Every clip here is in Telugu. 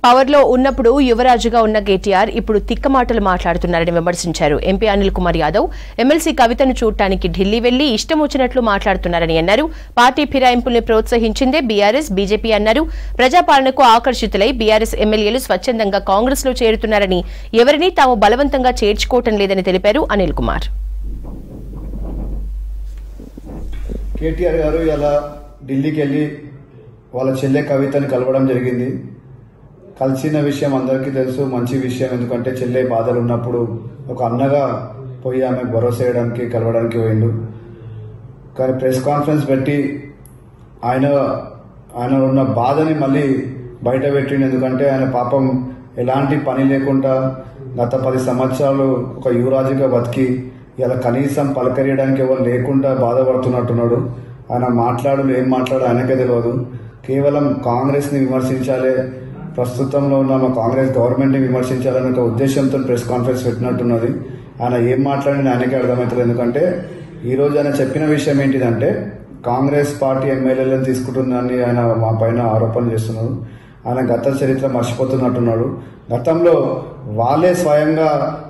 పవర్లో ఉన్నప్పుడు యువరాజుగా ఉన్న కేటీఆర్ ఇప్పుడు తిక్కమాటలు మాట్లాడుతున్నారని విమర్శించారు. ఎంపీ అనిల్ కుమార్ యాదవ్ ఎమ్మెల్సీ కవితను చూడటానికి ఢిల్లీ వెళ్లి ఇష్టం వచ్చినట్లు మాట్లాడుతున్నారని అన్నారు. పార్టీ ఫిరాయింపుల్ని ప్రోత్సహించిందే బీఆర్ఎస్, బీజేపీ అన్నారు. ప్రజాపాలనకు ఆకర్షితులై బీఆర్ఎస్ ఎమ్మెల్యేలు స్వచ్ఛందంగా కాంగ్రెస్ లో చేరుతున్నారని, ఎవరినీ తాము బలవంతంగా చేర్చుకోవటం లేదని తెలిపారు అనిల్ కుమార్. కేటీఆర్ గారు ఇలా ఢిల్లీకి వెళ్ళి వాళ్ళ చెల్లె కవితని కలవడం జరిగింది. కలిసిన విషయం అందరికీ తెలుసు, మంచి విషయం. ఎందుకంటే చెల్లె బాధలు ఉన్నప్పుడు ఒక అన్నగా పోయి ఆమెకు భరోసా వేయడానికి కలవడానికి పోయిండు. కానీ ప్రెస్ కాన్ఫరెన్స్ పెట్టి ఆయన ఉన్న బాధని మళ్ళీ బయట పెట్టిండు. ఎందుకంటే ఆయన పాపం ఎలాంటి పని లేకుండా గత 10 సంవత్సరాలు ఒక యువరాజుగా బతికి ఇలా కనీసం పలకరియడానికి ఎవరు లేకుండా బాధపడుతున్నట్టున్నాడు. ఆయన ఏం మాట్లాడు ఆయనకే తెలియదు. కేవలం కాంగ్రెస్ని విమర్శించాలి, ప్రస్తుతంలో ఉన్న మా కాంగ్రెస్ గవర్నమెంట్ని విమర్శించాలనే ఒక ఉద్దేశంతో ప్రెస్ కాన్ఫరెన్స్ పెట్టినట్టున్నది. ఆయన ఏం మాట్లాడిన ఆయనకే అర్థమవుతుంది. ఎందుకంటే ఈరోజు ఆయన చెప్పిన విషయం ఏంటిదంటే కాంగ్రెస్ పార్టీ ఎమ్మెల్యేలను తీసుకుంటుందని ఆయన మా పైన ఆరోపణలు చేస్తున్నారు. ఆయన గత చరిత్ర మర్చిపోతున్నట్టున్నాడు. గతంలో వాళ్ళే స్వయంగా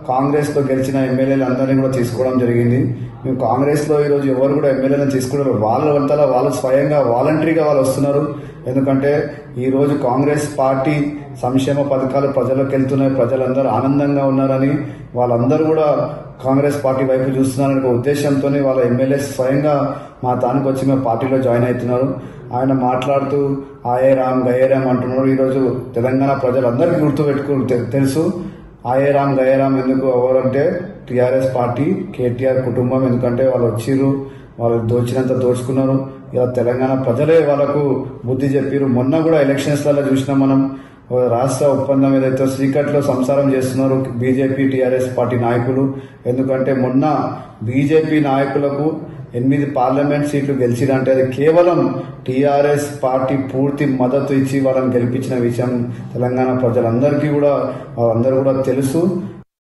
కాంగ్రెస్లో గెలిచిన ఎమ్మెల్యేలు అందరినీ కూడా తీసుకోవడం జరిగింది. మేము కాంగ్రెస్లో ఈరోజు ఎవరు కూడా ఎమ్మెల్యేలను తీసుకున్నారు, వాళ్ళు స్వయంగా వాలంటరీగా వాళ్ళు వస్తున్నారు. ఎందుకంటే ఈరోజు కాంగ్రెస్ పార్టీ సంక్షేమ పథకాలు ప్రజలకు వెళ్తున్నాయి, ప్రజలందరూ ఆనందంగా ఉన్నారని వాళ్ళందరూ కూడా కాంగ్రెస్ పార్టీ వైపు చూస్తున్నారనే ఉద్దేశంతో వాళ్ళ ఎమ్మెల్యే స్వయంగా మా తానికి వచ్చి మా పార్టీలో జాయిన్ అవుతున్నారు. ఆయన మాట్లాడుతూ ఆయే రామ్ గయే రామ్ అంటున్నారు. ఈరోజు తెలంగాణ ప్రజలందరికీ తెలుసు ఆయే రామ్ గయే రామ్ ఎందుకు ఎవరంటే టీఆర్ఎస్ పార్టీ, కేటీఆర్ కుటుంబం. ఎందుకంటే వాళ్ళు వచ్చిర్రు, వాళ్ళు దోచినంత దోచుకున్నారు. ఇలా తెలంగాణ ప్రజలే వాళ్ళకు బుద్ధి చెప్పారు. మొన్న కూడా ఎలక్షన్స్లలో చూసినాం మనం, రాష్ట్ర ఒప్పందం ఏదైతే చీకట్లో సంసారం చేస్తున్నారు బీజేపీ టీఆర్ఎస్ పార్టీ నాయకులు. ఎందుకంటే మొన్న బీజేపీ నాయకులకు 8 పార్లమెంట్ సీట్లు గెలిచిరంటే అది కేవలం టీఆర్ఎస్ పార్టీ పూర్తి మద్దతు ఇచ్చి వాళ్ళని గెలిపించిన విషయం తెలంగాణ ప్రజలందరికీ కూడా వాళ్ళందరూ కూడా తెలుసు.